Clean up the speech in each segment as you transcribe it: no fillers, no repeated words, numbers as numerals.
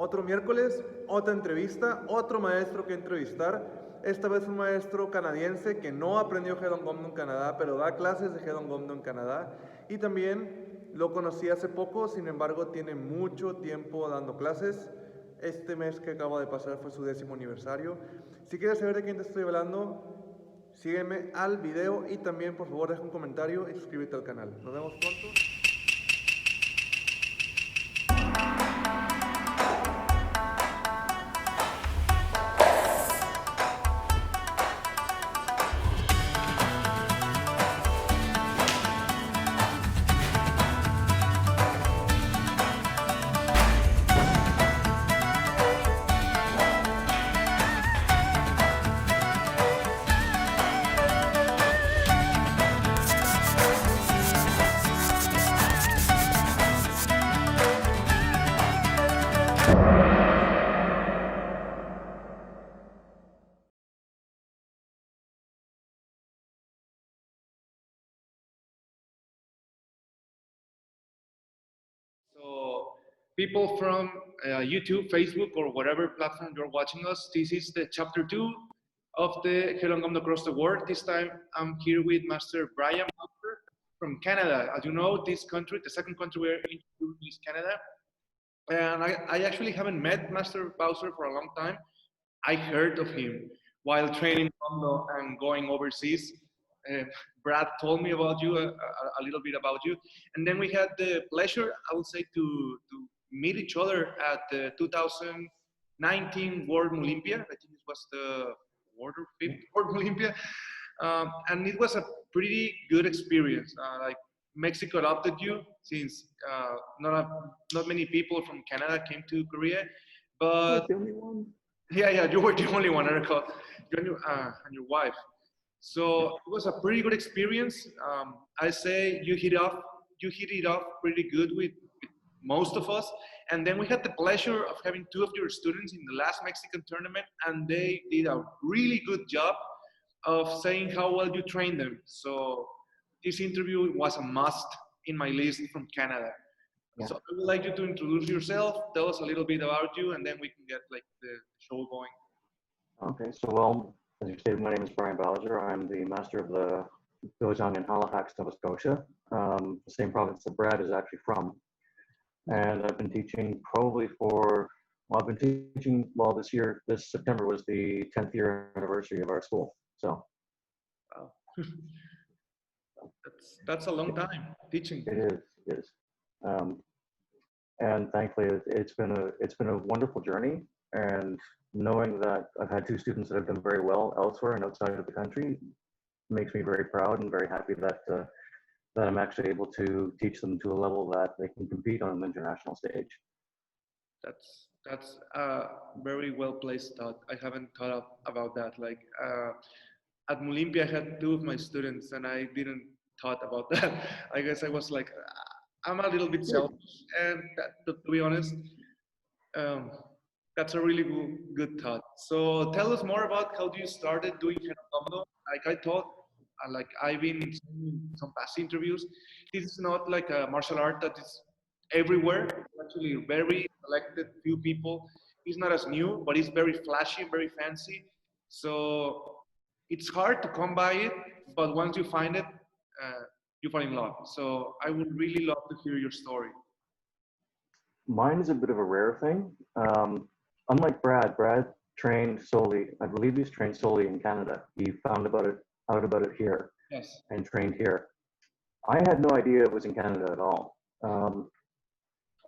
Otro miércoles, otra entrevista, otro maestro que entrevistar. Esta vez un maestro canadiense que no aprendió Haidong Gumdo en Canadá, pero da clases de Haidong Gumdo en Canadá. Y también lo conocí hace poco, sin embargo tiene mucho tiempo dando clases. Este mes que acaba de pasar fue su 10º aniversario. Si quieres saber de quién te estoy hablando, sígueme al video y también por favor deja un comentario y suscríbete al canal. Nos vemos pronto. So, people from YouTube, Facebook, or whatever platform you're watching us, this is the chapter 2 of the Haidong Gumdo Across the World. This time I'm here with Master Brian from Canada. As you know, this country, the second country we're into is Canada. And I actually haven't met Master Bowser for a long time. I heard of him while training Gumdo and going overseas. Uh, Brad told me about you, a little bit about you. And then we had the pleasure, I would say, to meet each other at the 2019 World Olympia. I think it was the fifth World Olympia. And it was a pretty good experience. Like Mexico adopted you since not many people from Canada came to Korea. But the only one. Yeah, you were the only one, Erica, you and your wife. So it was a pretty good experience. I say you hit it off pretty good with most of us. And then we had the pleasure of having 2 of your students in the last Mexican tournament, and they did a really good job of saying how well you trained them. So this interview was a must in my list from Canada. Yeah. So I would like you to introduce yourself, tell us a little bit about you, and then we can get like the show going. Okay, so well, as you stated, my name is Brian Bowser. I'm the master of the Dojang in Halifax, Nova Scotia, the same province that Brad is actually from. And I've been teaching probably this year, this September was the 10th year anniversary of our school. So. Wow. That's a long time teaching. It is. And thankfully, it's been a wonderful journey. And knowing that I've had 2 students that have done very well elsewhere and outside of the country makes me very proud and very happy that I'm actually able to teach them to a level that they can compete on an international stage. That's a very well placed thought. I haven't thought about that. Like at Olympia, I had 2 of my students, and I didn't thought about that. I guess I was like, I'm a little bit selfish, and to be honest, that's a really good thought. So tell us more about how you started doing Haidong Gumdo. Like I thought, like I've been in some past interviews, this is not like a martial art that is everywhere. It's actually very selected few people. It's not as new, but it's very flashy, very fancy. So it's hard to come by it, but once you find it, you fall in love. So I would really love to hear your story. Mine is a bit of a rare thing. Unlike Brad trained solely, I believe he's trained solely in Canada. He found out about it here. Yes. And trained here. I had no idea it was in Canada at all.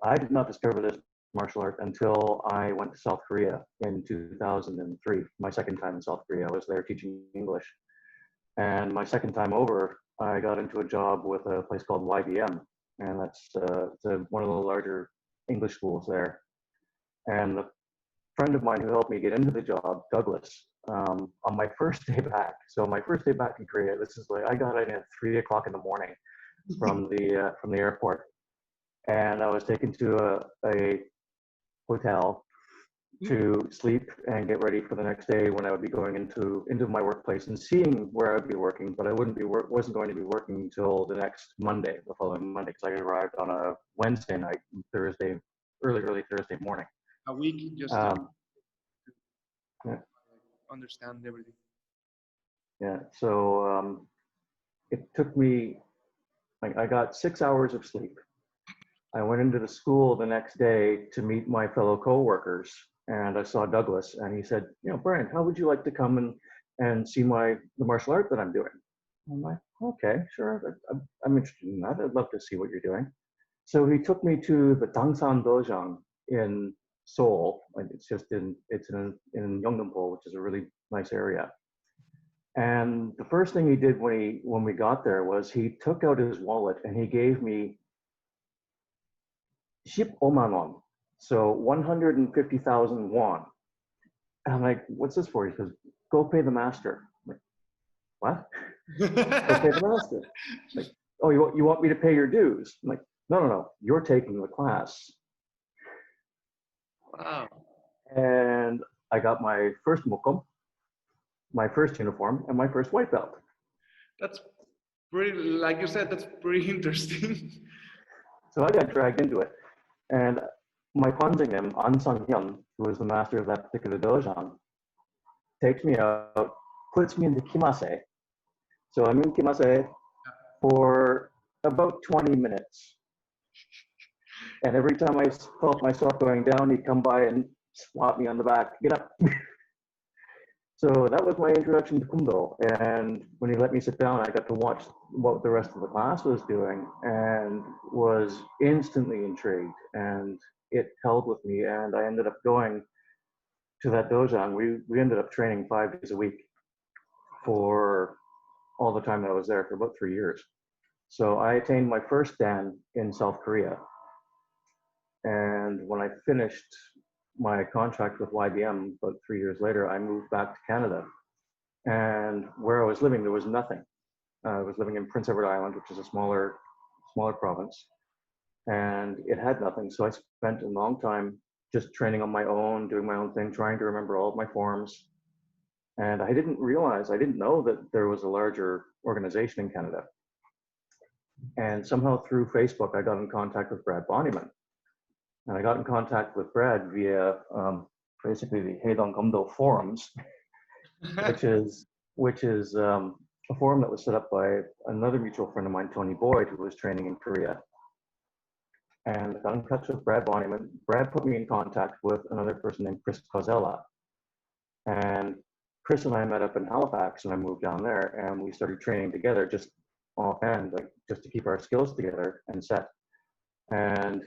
I did not discover this martial art until I went to South Korea in 2003, my second time in South Korea. I was there teaching English. And my second time over, I got into a job with a place called YBM, and that's one of the larger English schools there. And a friend of mine who helped me get into the job, Douglas, on my first day back. So my first day back in Korea, this is like I got in at 3 o'clock in the morning from the airport, and I was taken to a hotel to sleep and get ready for the next day when I would be going into my workplace and seeing where I would be working, but I wasn't going to be working until the next Monday, the following Monday, because I arrived on a Wednesday night, early Thursday morning. a week just to Um, yeah, understand everything. yeah. So it took me, like, I got 6 hours of sleep. I went into the school the next day to meet my fellow coworkers, and I saw Douglas, and he said, Brian, how would you like to come and see the martial art that I'm doing? I'm like, okay, sure. I'm interested in that. I'd love to see what you're doing. So he took me to the Dangsan Dojang in Seoul. Like, it's in Yeongnam-po, which is a really nice area. And the first thing he did when we got there was he took out his wallet and he gave me 15만 won, so 150,000 won. And I'm like, what's this for? He goes, go pay the master. I'm like, what? Go pay the master. Like, oh, you want me to pay your dues? I'm like, no, you're taking the class. Wow. And I got my first mokum, my first uniform, and my first white belt. That's pretty, like you said, that's pretty interesting. So I got dragged into it. And my kwanjangnim, An Sang-hyun, who was the master of that particular dojang, takes me out, puts me into kimase. So I'm in kimase for about 20 minutes. And every time I felt myself going down, he'd come by and swat me on the back, get up. So that was my introduction to Gumdo. And when he let me sit down, I got to watch what the rest of the class was doing and was instantly intrigued. And it held with me. And I ended up going to that dojang. We ended up training 5 days a week for all the time that I was there, for about 3 years. So I attained my first dan in South Korea. And when I finished my contract with YBM about 3 years later, I moved back to Canada. And where I was living, there was nothing. I was living in Prince Edward Island, which is a smaller province, and it had nothing. So I spent a long time just training on my own, doing my own thing, trying to remember all of my forms. And I didn't know that there was a larger organization in Canada. And somehow through Facebook, I got in contact with Brad Bonnyman. And I got in contact with Brad via basically the Haidong Gumdo forums, which is a forum that was set up by another mutual friend of mine, Tony Boyd, who was training in Korea. And I got in touch with Brad Bonnyman. Brad put me in contact with another person named Chris Cozella. And Chris and I met up in Halifax when I moved down there, and we started training together just offhand, like just to keep our skills together and set. And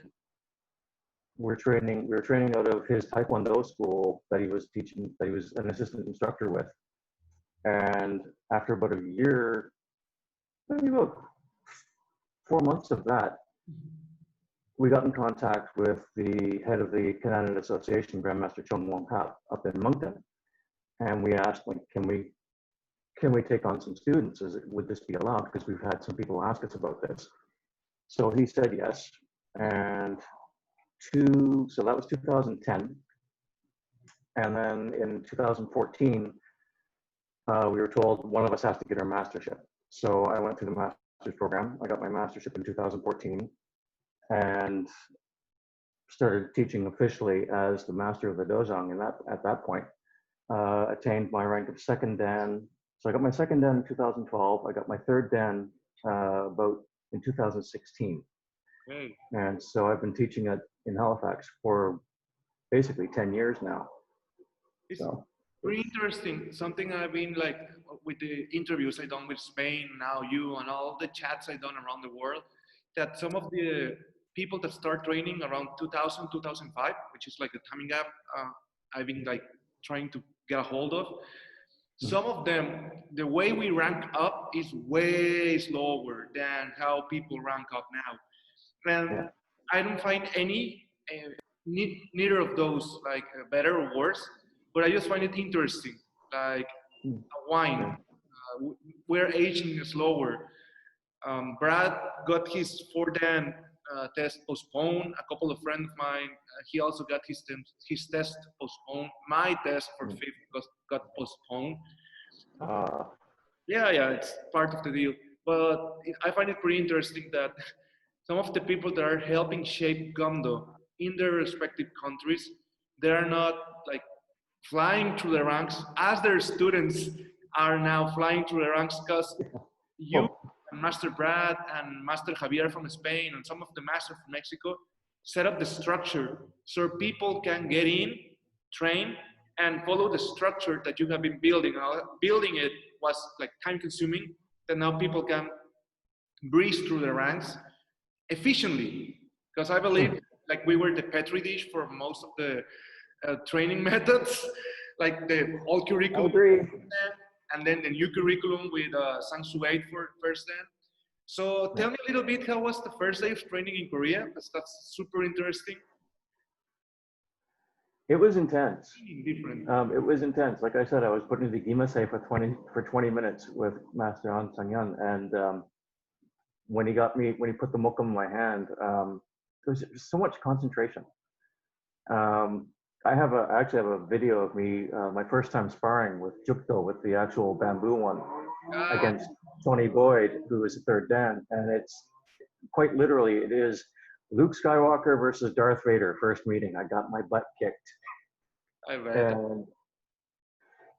we were training out of his Taekwondo school that he was teaching, that he was an assistant instructor with. And after about a year, maybe about 4 months of that, we got in contact with the head of the Canadian Association, Grandmaster Chung Wong Kap, up in Moncton. And we asked, like, can we take on some students? Would this be allowed? Because we've had some people ask us about this. So he said yes. And so that was 2010. And then in 2014, we were told one of us has to get our mastership. So I went through the master's program. I got my mastership in 2014 and started teaching officially as the master of the dojang. And at that point, attained my rank of second dan. So I got my second dan in 2012. I got my third dan about in 2016. Hey. And so I've been teaching it in Halifax for basically 10 years now. It's So pretty interesting. Something I've been like with the interviews I done with Spain, now you, and all the chats I done around the world, that some of the people that start training around 2000, 2005, which is like the timing gap I've been like trying to get a hold of. Some of them, the way we rank up is way slower than how people rank up now. And yeah. I don't find any, neither of those like better or worse, but I just find it interesting. Like a wine, we're aging slower. Brad got his 4th test postponed. A couple of friends of mine, he also got his test postponed. My test for 5th got postponed. Yeah, it's part of the deal. But I find it pretty interesting that some of the people that are helping shape Gumdo in their respective countries they are not like flying through the ranks as their students are now flying through the ranks, because you and Master Brad and Master Javier from Spain and some of the masters from Mexico set up the structure so people can get in, train, and follow the structure that you have been building. Building it was like time consuming, that now people can breeze through the ranks efficiently. Because I believe like we were the petri dish for most of the training methods, like the old curriculum, and then the new curriculum with Sangsu 8 for first then. So tell me a little bit, how was the first day of training in Korea? Because that's super interesting. It was intense. Different. It was intense. Like I said, I was put into the Gimase for 20 minutes with Master Han Sang-yan, and when he put the mukam in my hand, there was so much concentration. I actually have a video of me, my first time sparring with Jukdo, with the actual bamboo one, against Tony Boyd, who is a third Dan, and it's quite literally, it is Luke Skywalker versus Darth Vader, first meeting. I got my butt kicked. I bet. And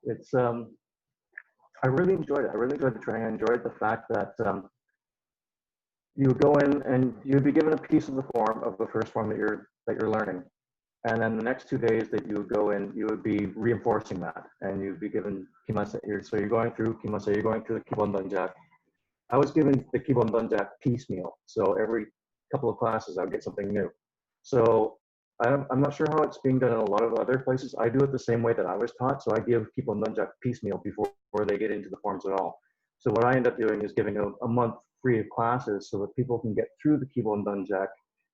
it's, I really enjoyed it. I really enjoyed the training. I enjoyed the fact that you would go in and you'd be given a piece of the form, of the first form that you're learning. And then the next 2 days that you would go in, you would be reinforcing that. And you'd be given Kimase. So you're going through Kimase, you're going through the Kibon Donjak. I was given the Kibon Donjak piecemeal. So every couple of classes, I would get something new. So I'm not sure how it's being done in a lot of other places. I do it the same way that I was taught. So I give Kibon Donjak piecemeal before they get into the forms at all. So what I end up doing is giving a month free of classes so that people can get through the Kibon Donjak.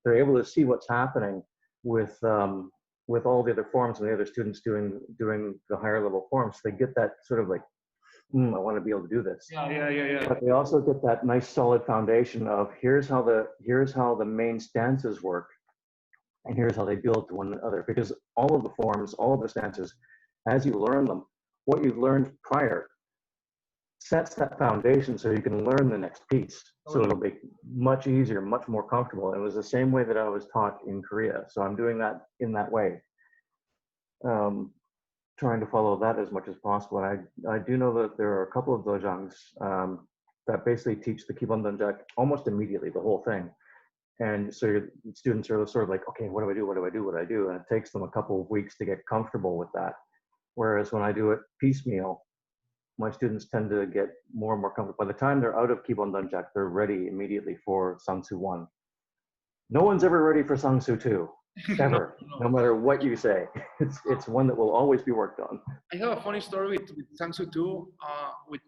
They're able to see what's happening with all the other forms and the other students doing the higher level forms. So they get that sort of like, I want to be able to do this. Yeah. But they also get that nice solid foundation of here's how the main stances work, and here's how they build to one another. Because all of the forms, all of the stances, as you learn them, what you've learned prior sets that foundation so you can learn the next piece. So it'll be much easier, much more comfortable. And it was the same way that I was taught in Korea. So I'm doing that in that way, trying to follow that as much as possible. And I do know that there are a couple of dojangs that basically teach the Kibon Donjak almost immediately, the whole thing. And so your students are sort of like, okay, what do I do? And it takes them a couple of weeks to get comfortable with that. Whereas when I do it piecemeal, my students tend to get more and more comfortable. By the time they're out of Kibon Donjak, they're ready immediately for Sangsu 1. No one's ever ready for Sangsu 2, ever, no matter what you say. It's one that will always be worked on. I have a funny story with Sangsu 2. With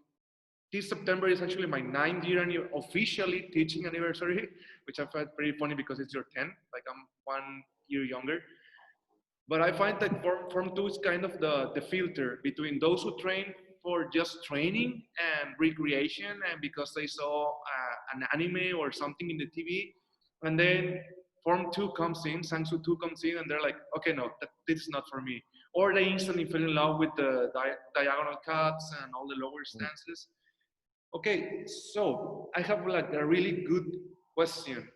this September is actually my 9th year officially teaching anniversary, which I find pretty funny because it's your 10th, like I'm 1 year younger. But I find that Form 2 is kind of the filter between those who train for just training and recreation and because they saw an anime or something in the TV. And then Form 2 comes in, Sangsu 2 comes in, and they're like, okay, no, this is not for me. Or they instantly fell in love with the diagonal cuts and all the lower stances. Okay, so I have like a really good question.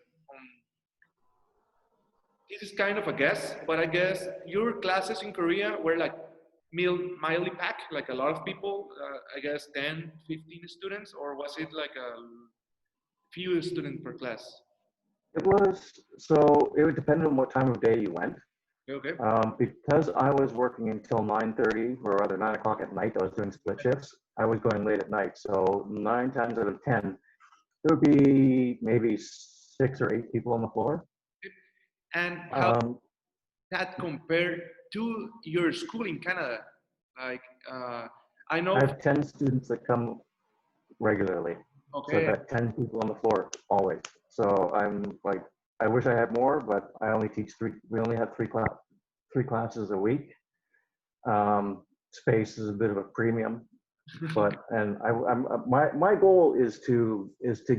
This is kind of a guess, but I guess your classes in Korea were like mildly packed, like a lot of people, I guess 10, 15 students, or was it like a few students per class? It would depend on what time of day you went. Okay. Because I was working until 9:30, or rather 9 o'clock at night, I was doing split shifts. I was going late at night. So 9 times out of 10, there would be maybe 6 or 8 people on the floor. And how that compared to your school in Canada? Like, I know. I have 10 students that come regularly. Okay. So I've got 10 people on the floor always. So I'm like, I wish I had more, but I only teach 3. We only have 3 classes a week. Space is a bit of a premium, but my goal is to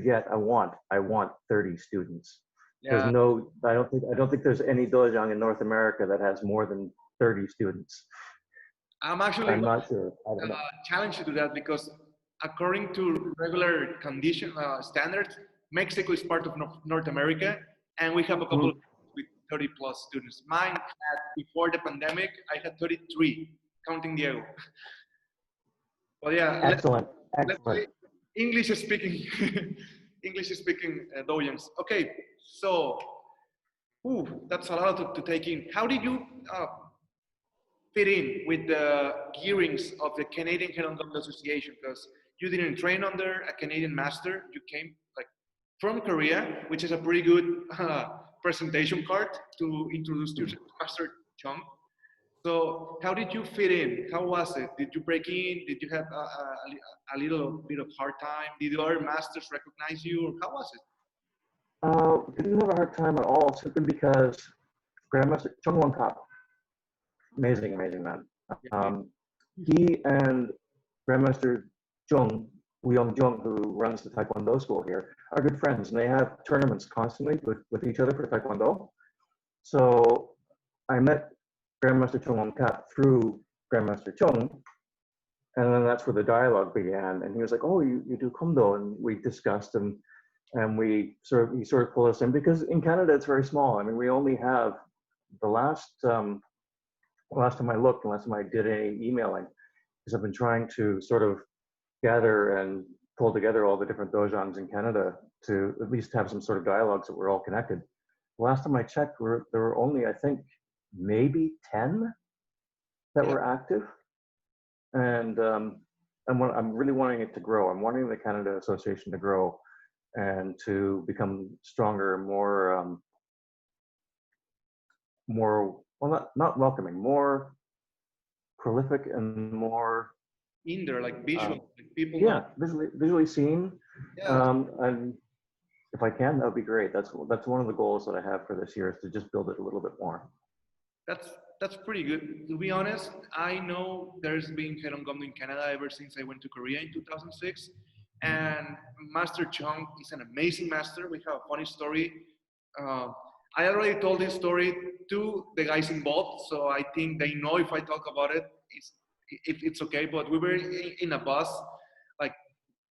get I want 30 students. Yeah. I don't think there's any dojang in North America that has more than 30 students. I'm not sure. I don't know. Challenge you to that because according to regular condition standards, Mexico is part of North America, and we have a couple with 30 plus students. Mine had, before the pandemic, I had 33, counting Diego. Well, yeah, Excellent. let's Excellent. say English speaking, English speaking dojans. Okay, so that's a lot to take in. How did you fit in with the gearings of the Canadian Haidong Gumdo Association? Because you didn't train under a Canadian master. You came like from Korea, which is a pretty good presentation card to introduce yourself to Master Chung. So how did you fit in? How was it? Did you break in? Did you have a little bit of hard time? Did other masters recognize you? Or how was it? Didn't have a hard time at all, simply because Grandmaster Chung Won Kap, amazing, amazing man. He and Grandmaster Jung, Woo-young Jung, who runs the Taekwondo school here, are good friends, and they have tournaments constantly with each other for Taekwondo. So I met Grandmaster Chung Won Kap through Grandmaster Chung, and then that's where the dialogue began. And he was like, "Oh, you do Kumdo," and we discussed, and he sort of pulled us in, because in Canada it's very small. I mean, we only have the last time I looked, the last time I did any emailing, because I've been trying to sort of gather and pull together all the different dojans in Canada to at least have some sort of dialogues that we're all connected. The last time I checked, there were only, I think, maybe 10 that were active. And I'm really wanting it to grow. I'm wanting the Canada Association to grow and to become stronger, more well, not welcoming, more prolific, and more In there, like visual, like people. yeah, visually seen. Yeah. And if I can, that would be great. That's one of the goals that I have for this year, is to just build it a little bit more. That's pretty good. To be honest, I know there's been Haidong Gumdo in Canada ever since I went to Korea in 2006. And Master Chung is an amazing master. We have a funny story. I already told this story to the guys involved, so I think they know if I talk about it, if it's okay. But we were in a bus, like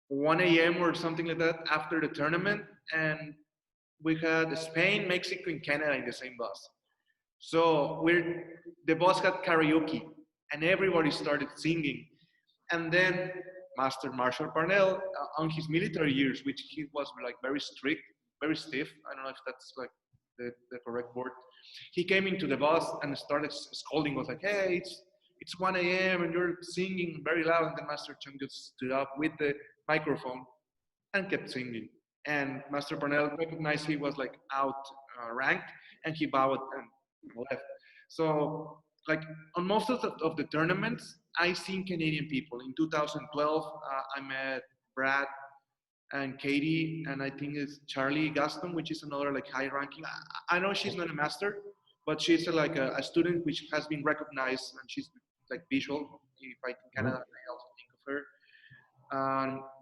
1 a.m. or something like that after the tournament, and we had Spain, Mexico, and Canada in the same bus. So the bus had karaoke, and everybody started singing. And then Master Marshall Parnell, on his military years, which he was like very strict, very stiff. I don't know if that's like the correct word. He came into the bus and started scolding us like, "Hey, it's 1 a.m. and you're singing very loud." And then Master Chung just stood up with the microphone and kept singing. And Master Parnell recognized he was like out ranked, and he bowed and left. So like on most of the tournaments, I seen Canadian people. In 2012, I met Brad and Katie, and I think it's Charlie Gaston, which is another like high ranking. I know she's not a master, but she's like a student which has been recognized, and she's like visual. If I think Canada, I also think of her.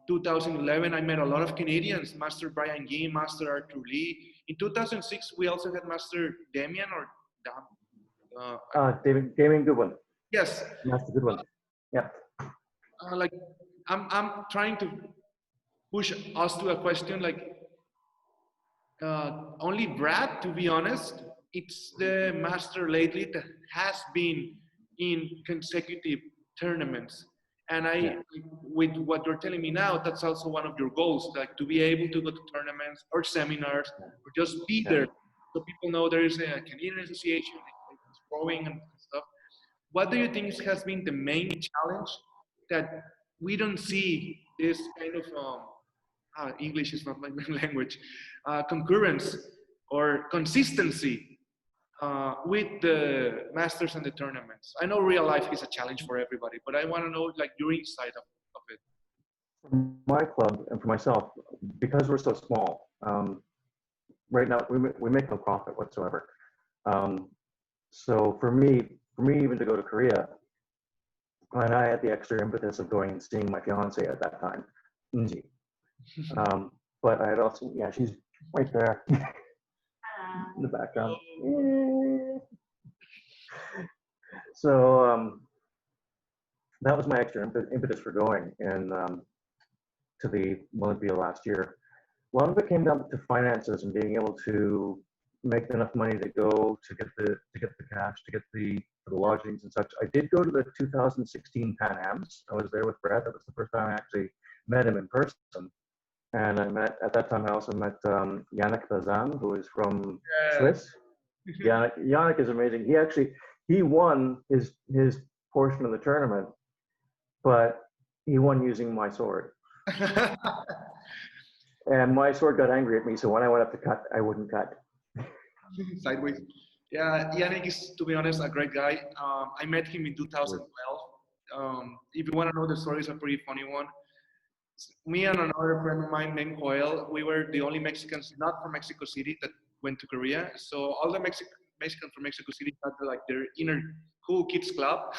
2011, I met a lot of Canadians, Master Brian Yee, Master Arthur Lee. In 2006, we also had Master Damian or Damien Goodwin. yes. That's a good one. Yeah. Like I'm trying to push us to a question like only Brad, to be honest, it's the master lately that has been in consecutive tournaments. And with what you're telling me now, that's also one of your goals, like to be able to go to tournaments or seminars or just be there, so people know there is a Canadian Association, it's growing and stuff. What do you think has been the main challenge that we don't see this kind of English is not my main language, concurrence or consistency with the masters and the tournaments? I know real life is a challenge for everybody, but I want to know like your insight of it. For my club and for myself, because we're so small, right now we make no profit whatsoever. So for me even to go to Korea, and I had the extra impetus of going and seeing my fiance at that time, Unji. But I had also, yeah, she's right there in the background. So that was my extra impetus for going and to the Olympia last year. A lot of it came down to finances and being able to make enough money to go to get the cash, to get the lodgings and such. I did go to the 2016 Pan Ams. I was there with Brad. That was the first time I actually met him in person. And at that time I also met Yannick Bazan, who is from Swiss. Yannick is amazing. He won his portion of the tournament, but he won using my sword. And my sword got angry at me, so when I went up to cut, I wouldn't cut. Sideways. Yeah, Yannick is, to be honest, a great guy. I met him in 2012. If you want to know the story, it's a pretty funny one. Me and another friend of mine named Joel, we were the only Mexicans not from Mexico City that went to Korea. So all the Mexicans from Mexico City had like their inner cool kids club.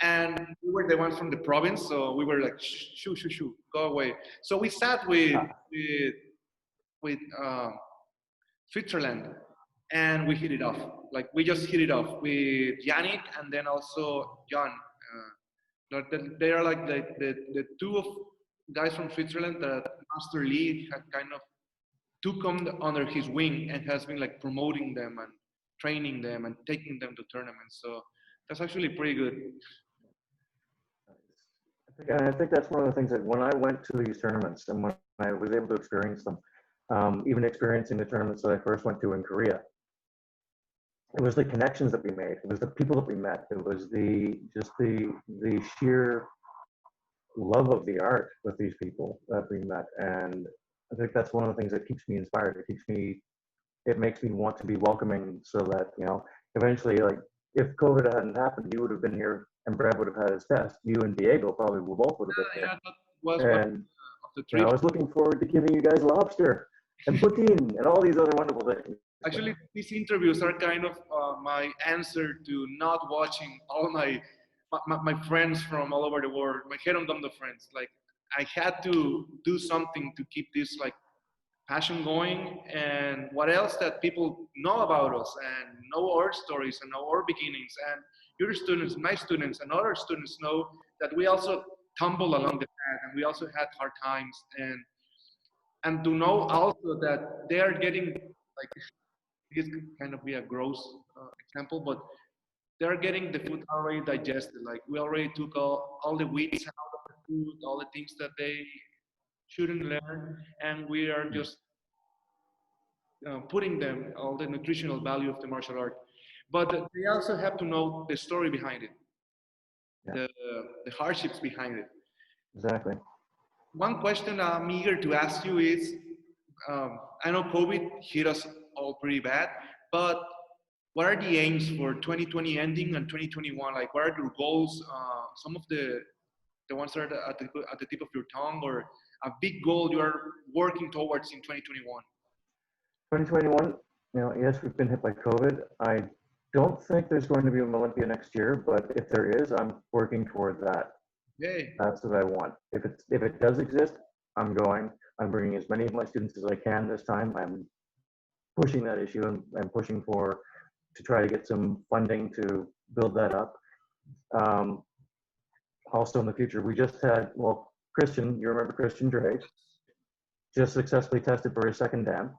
And we were the ones from the province, so we were like, shoo, shoo, shoo, go away. So we sat with Switzerland, and we hit it off. Like we just hit it off with Yannick and then also John. They are like the two of guys from Switzerland that Master Lee had kind of took under his wing and has been like promoting them and training them and taking them to tournaments. So that's actually pretty good. I think that's one of the things that when I went to these tournaments and when I was able to experience them, even experiencing the tournaments that I first went to in Korea, it was the connections that we made. It was the people that we met. It was the sheer love of the art with these people that we met. And I think that's one of the things that keeps me inspired. It makes me want to be welcoming, so that, you know, eventually, like, if COVID hadn't happened, you would have been here and Brad would have had his test. You and Diego probably both would have been here. That was and of the trip. I was looking forward to giving you guys lobster and poutine and all these other wonderful things. Actually, these interviews are kind of my answer to not watching all my friends from all over the world, my Haidong Gumdo friends. Like, I had to do something to keep this like passion going, and what else that people know about us and know our stories and know our beginnings, and your students, my students, and other students know that we also tumble along the path and we also had hard times, and to know also that they are getting, like, this could kind of be a gross example, but they're getting the food already digested. Like, we already took all the weeds out of the food, all the things that they shouldn't learn, and we are just putting them all the nutritional value of the martial art. But they also have to know the story behind it, the hardships behind it. Exactly. One question I'm eager to ask you is, I know COVID hit us all pretty bad, but what are the aims for 2020 ending and 2021? Like, what are your goals? Some of the ones that are at the tip of your tongue, or a big goal you are working towards in 2021? 2021, you know, yes, we've been hit by COVID. I don't think there's going to be an Olympia next year, but if there is, I'm working toward that. Yay. That's what I want. If it does exist, I'm going. I'm bringing as many of my students as I can this time. I'm pushing that issue and pushing to try to get some funding to build that up. Also in the future, we just had, well, Christian, you remember Christian Drake, just successfully tested for his second Dan.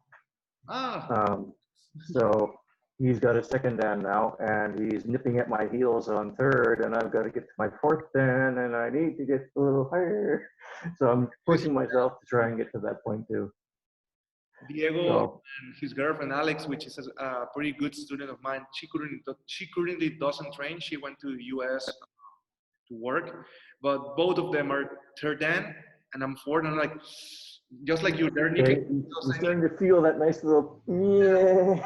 So he's got a second Dan now, and he's nipping at my heels on third, and I've got to get to my fourth Dan, and I need to get a little higher. So I'm pushing myself to try and get to that point too. Diego and his girlfriend Alex, which is a pretty good student of mine, she currently doesn't train. She went to the US to work, but both of them are third Dan, and I'm fourth. And I'm like, just like you, they're nipping. You're starting to feel that nice little, yeah.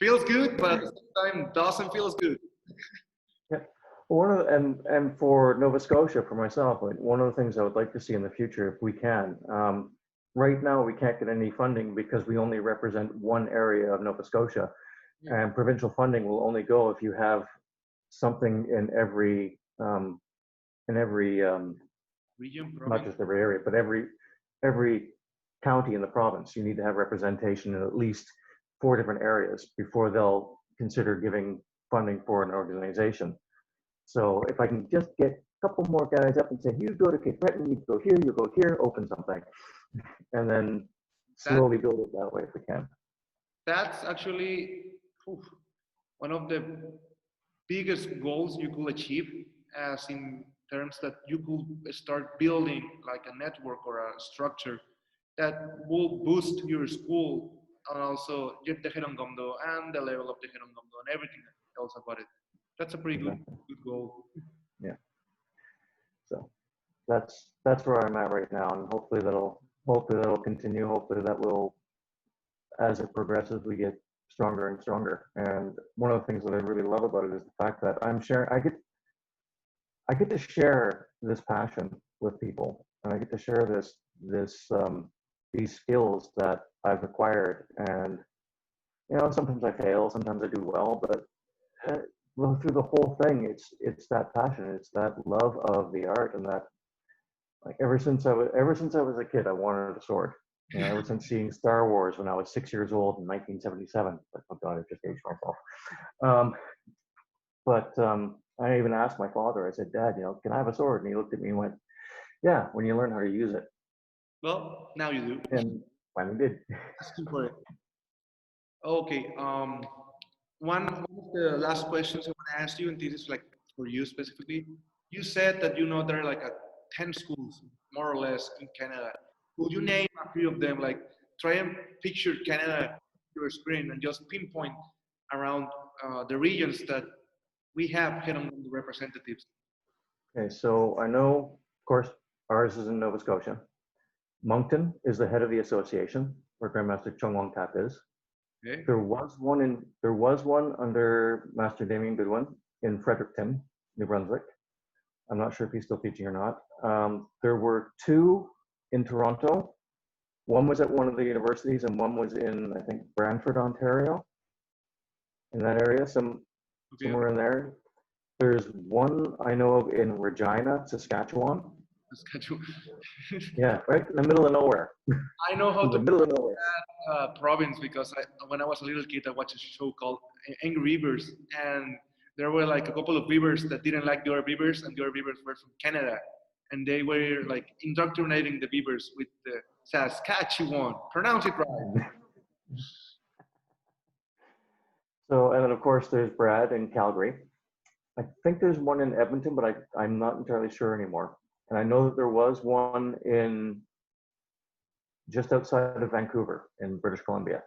Feels good, but at the same time doesn't feel as good. Yeah. And for Nova Scotia, for myself, like, one of the things I would like to see in the future, if we can, right now we can't get any funding because we only represent one area of Nova Scotia, and provincial funding will only go if you have something in every Region, not just every area, but every county in the province. You need to have representation in at least 4 different areas before they'll consider giving funding for an organization. So if I can just get a couple more guys up and say, you go to Cape Breton, you go here, you go here, open something, and then slowly build it that way if we can. that's actually oof, one of the biggest goals you could achieve, as in terms that you could start building like a network or a structure that will boost your school and also get the Haidong Gumdo and the level of the Haidong Gumdo and everything else about it. That's a pretty Exactly. good goal. Yeah. So that's where I'm at right now, and hopefully that'll continue. Hopefully that will, as it progresses, we get stronger and stronger. And one of the things that I really love about it is the fact that I'm sharing. I get to share this passion with people, and I get to share these skills that I've acquired. And sometimes I fail, sometimes I do well, but well, through the whole thing, it's that passion, it's that love of the art, and that like ever since I was a kid, I wanted a sword. Ever since seeing Star Wars when I was 6 years old in 1977. Like, oh God, I just aged myself. Um, but I even asked my father. I said, Dad, can I have a sword? And he looked at me and went, Yeah, when you learn how to use it. Well, now you do. And finally did. Asking for it. Okay. One of the last questions I want to ask you, and this is like for you specifically. You said that there are like 10 schools, more or less, in Canada. Could you name a few of them? Like, try and picture Canada on your screen and just pinpoint around the regions that we have Haidong representatives. Okay, so I know, of course, ours is in Nova Scotia. Moncton is the head of the association, where Grandmaster Chung Wong Tap is. Okay. There was one under Master Damien Goodwin in Fredericton, New Brunswick. I'm not sure if he's still teaching or not. There were two in Toronto. One was at one of the universities, and one was in, I think, Brantford, Ontario, in that area, somewhere in there. There's one I know of in Regina, Saskatchewan. Saskatchewan. Yeah, right in the middle of nowhere. I know how In the to middle of nowhere. province because when I was a little kid, I watched a show called Angry Beavers, and there were like a couple of beavers that didn't like the other beavers, and the other beavers were from Canada, and they were like indoctrinating the beavers with the Saskatchewan. Pronounce it right. So, and then of course there's Brad in Calgary. I think there's one in Edmonton, but I'm not entirely sure anymore. And I know that there was one in just outside of Vancouver in British Columbia.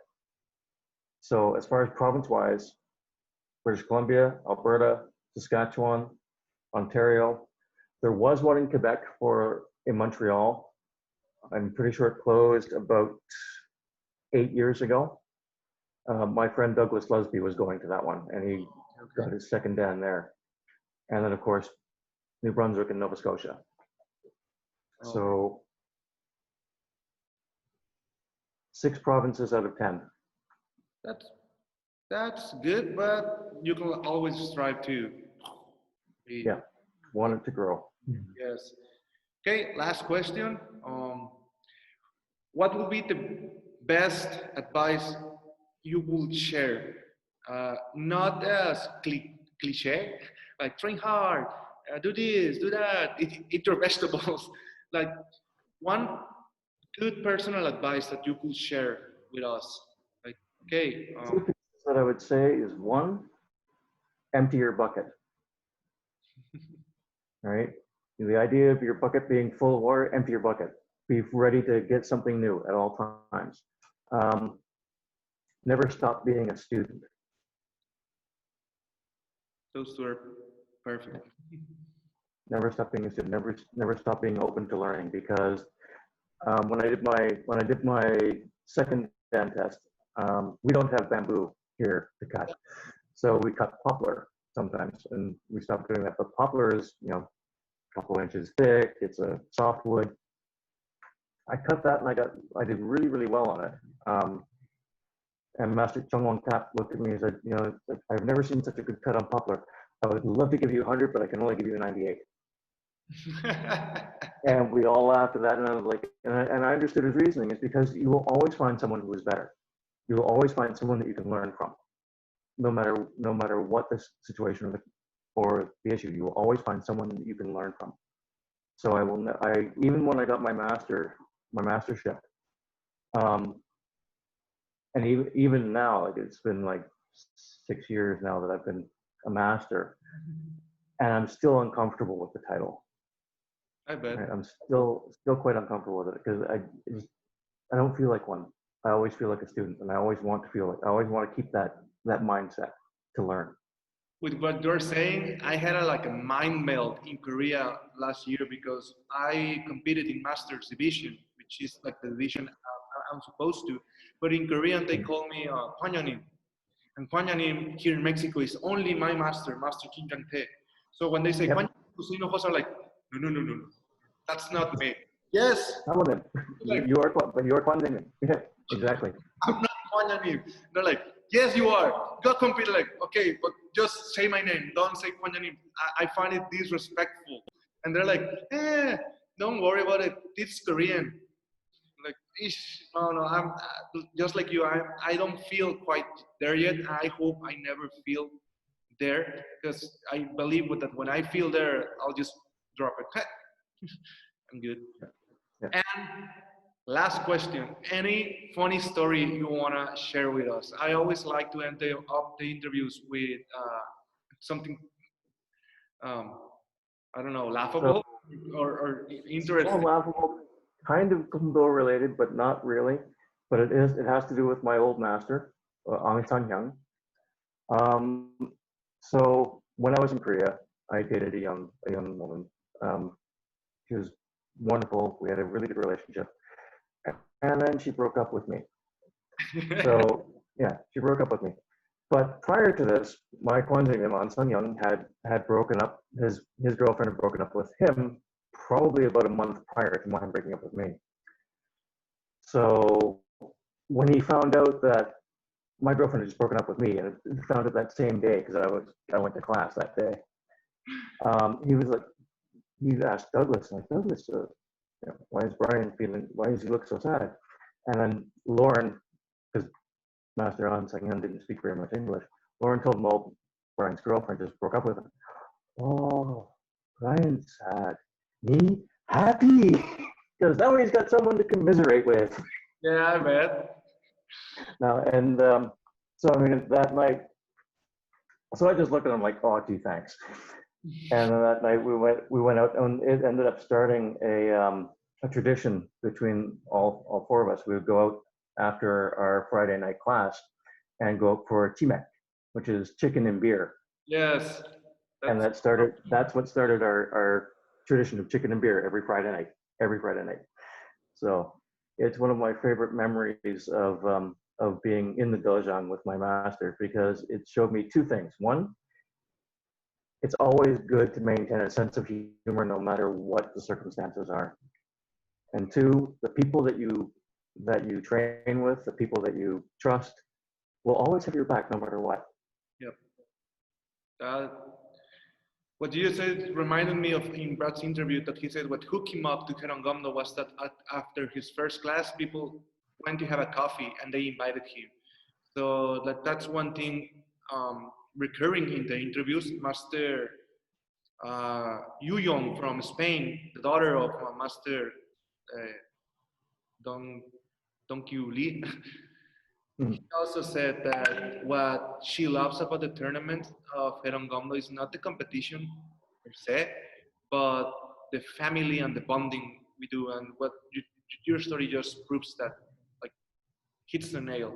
So as far as province-wise, British Columbia, Alberta, Saskatchewan, Ontario. There was one in Quebec in Montreal. I'm pretty sure it closed about 8 years ago. My friend Douglas Lusby was going to that one, and he got his second dan there. And then, of course, New Brunswick and Nova Scotia. Oh. So 6 provinces out of 10. That's good, but you can always strive to be. Yeah, want it to grow. Yes. Okay, last question. What would be the best advice you would share? Not as cliche, like train hard, do this, do that, eat your vegetables. Like one good personal advice that you could share with us. Like, okay, 2 things that I would say is, 1, empty your bucket. All right. The idea of your bucket being full of water, empty your bucket. Be ready to get something new at all times. Never stop being a student. those two are perfect. Never stop being a student. Never stop being open to learning. Because when I did my second dan test, we don't have bamboo here to cut, so we cut poplar sometimes, and we stopped doing that. But poplar is a couple inches thick. It's a softwood. I cut that, and I did really, really well on it. And Master Chung Wong Tap looked at me and said, I've never seen such a good cut on poplar. I would love to give you 100, but I can only give you a 98. And we all laughed at that, and I was like, and I understood his reasoning. It's because you will always find someone who is better. You will always find someone that you can learn from, no matter what the situation or the issue. You will always find someone that you can learn from. So even when I got my mastership, And even now, like it's been like 6 years now that I've been a master, and I'm still uncomfortable with the title. I bet. Right? I'm still quite uncomfortable with it because I don't feel like one. I always feel like a student, and I always want to feel like I always want to keep that mindset to learn. With what you're saying, I had like a mind melt in Korea last year because I competed in Masters Division, which is like the division I'm supposed to. But in Korean, they call me Kwanyanim. And Kwanyanim here in Mexico is only my master, Master Kim Jang-tae. So when they say Yep. Kwanyanim, Kusino hosts are like, no, that's not me. Yes, Some of them, like, you are, but you are Kwanzaa. Yeah, exactly. I'm not Kwanyanim. They're like, yes, you are. Go compete. Like, okay, but just say my name. Don't say Kwanyanim. I find it disrespectful. And they're like, don't worry about it. It's Korean. Like, ish, no, I'm just like you. I don't feel quite there yet. I hope I never feel there because I believe that when I feel there, I'll just drop it. I'm good. Yeah. And last question, any funny story you want to share with us? I always like to end up the interviews with something, I don't know, laughable or interesting. Well, laughable, kind of Gumdo related, but not really. But it has to do with my old master, Aung San Young. So when I was in Korea, I dated a young woman. She was wonderful. We had a really good relationship. And then she broke up with me. So yeah, she broke up with me. But prior to this, my Kwanzaa Ahn Sun Young had broken up. His girlfriend had broken up with him probably about a month prior to mine breaking up with me. So when he found out that my girlfriend had just broken up with me, and found it that same day because I went to class that day, he was like, he asked Douglas, like, Douglas, why is Brian feeling? Why does he look so sad? And then Lauren, because Master Ahn San Young didn't speak very much English, Lauren told him, "Oh, Brian's girlfriend just broke up with him." Oh, Brian's sad. Me happy because now he's got someone to commiserate with. Yeah, I bet. Now and so I mean that night, so I just looked at him like, "Oh, gee, thanks." And that night we went out, and it ended up starting a tradition between all four of us. We would go out after our Friday night class and go out for chimek, which is chicken and beer. Yes. And that's what started our tradition of chicken and beer every Friday night. So it's one of my favorite memories of being in the dojang with my master, because it showed me two things. One, it's always good to maintain a sense of humor no matter what the circumstances are. And two, the people that you train with, the people that you trust, will always have your back no matter what. Yep. What you said reminded me of in Brad's interview, that he said what hooked him up to Haidong Gumdo was that after his first class, people went to have a coffee and they invited him. So that's one thing recurring in the interviews. Master Yu Yong from Spain, the daughter of Master Dong Qiu Li, she also said that what she loves about the tournament of Haidong Gumdo is not the competition per se, but the family and the bonding we do. And what your story just proves that, like, hits the nail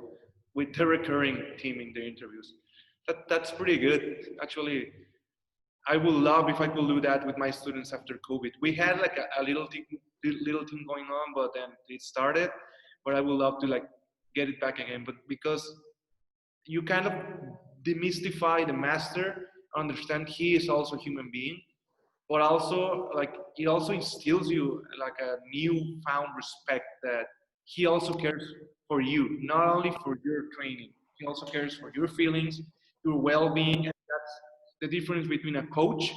with the recurring theme in the interviews. That's pretty good. Actually, I would love if I could do that with my students after COVID. We had like a little thing going on, but then it started. But I would love to like get it back again. But because you kind of demystify the master, understand he is also a human being, but also like it also instills you like a newfound respect that he also cares for you, not only for your training. He also cares for your feelings, your well-being, and that's the difference between a coach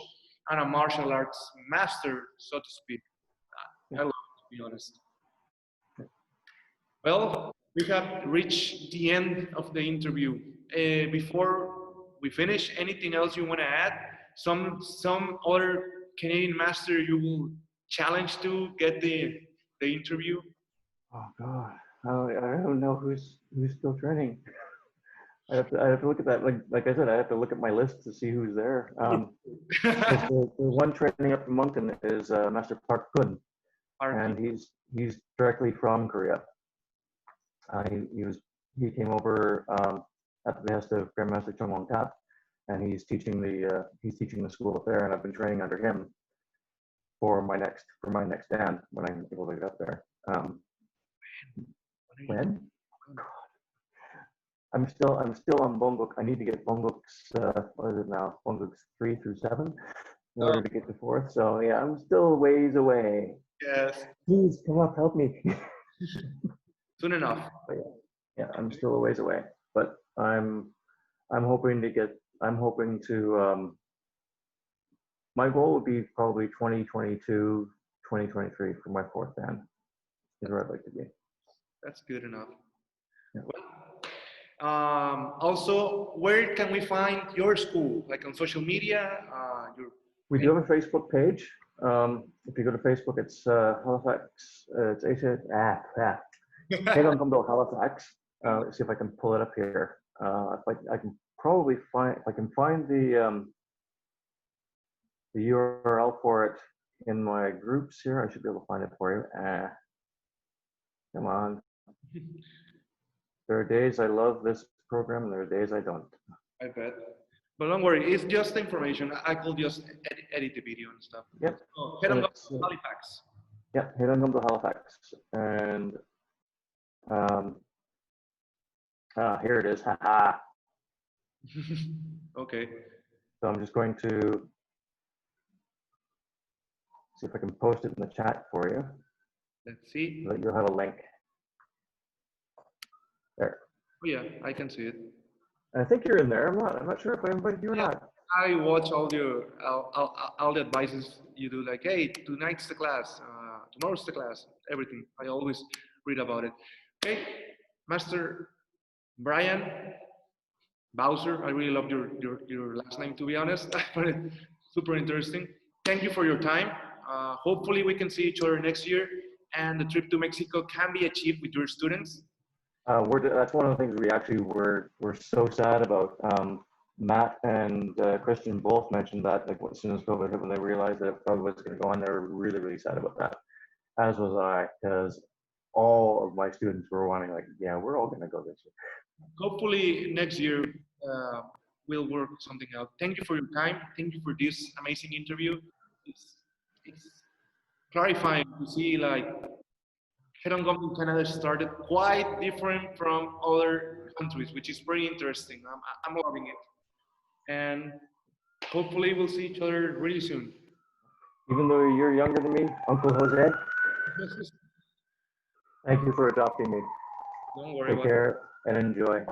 and a martial arts master, so to speak. I love it, to be honest. Well, we have reached the end of the interview. Before we finish, anything else you want to add? Some other Canadian master you will challenge to get the interview? Oh God, I don't know who's still training. I have to look at that. Like I said, I have to look at my list to see who's there. The one training up in Moncton is Master Park Kun, and he's directly from Korea. He came over at the behest of Grandmaster Chung Wong Tap, and he's teaching the school up there, and I've been training under him for my next Dan when I'm able to get up there. When? I'm still on Bongook. I need to get Bongook's what is it now? Bongook's 3 through 7 in order to get to 4th. So yeah, I'm still ways away. Yes. Please come up, help me. Soon enough. Yeah, I'm still a ways away, but I'm hoping to my goal would be probably 2022, 2023 for my 4th Dan is where I'd like to be. That's good enough. Yeah. Well, also, where can we find your school? Like on social media? We do have a Facebook page. If you go to Facebook, it's Halifax. It's Haidong Gumdo Halifax. Let's see if I can pull it up here. I can probably find. If I can find the URL for it in my groups here, I should be able to find it for you. Come on. There are days I love this program, and there are days I don't. I bet. But don't worry, it's just information. I could just edit the video and stuff. Yep. So, Haidong Gumdo Halifax. Yeah, Haidong Gumdo Halifax. And here it is. Haha. Okay. So I'm just going to see if I can post it in the chat for you. Let's see. So that you'll have a link. There. Oh yeah, I can see it. I think you're in there. I'm not sure if I invited you or not. I watch all the advices you do. Like, hey, tonight's the class, tomorrow's the class, everything. I always read about it. Okay, Master Brian Bowser. I really love your last name, to be honest. I find it super interesting. Thank you for your time. Hopefully, we can see each other next year, and the trip to Mexico can be achieved with your students. That's one of the things we actually were so sad about. Matt and Christian both mentioned that, like, as soon as COVID hit, when they realized that it probably was going to go on, they were really, really sad about that. As was I, because all of my students were wanting, like, yeah, we're all going to go this year. Hopefully next year we'll work something out. Thank you for your time. Thank you for this amazing interview. It's clarifying to see, like, Haidong Gumdo in Canada started quite different from other countries, which is pretty interesting. I'm loving it. And hopefully we'll see each other really soon. Even though you're younger than me, Uncle Jose, thank you for adopting me. Don't worry. Take care and enjoy.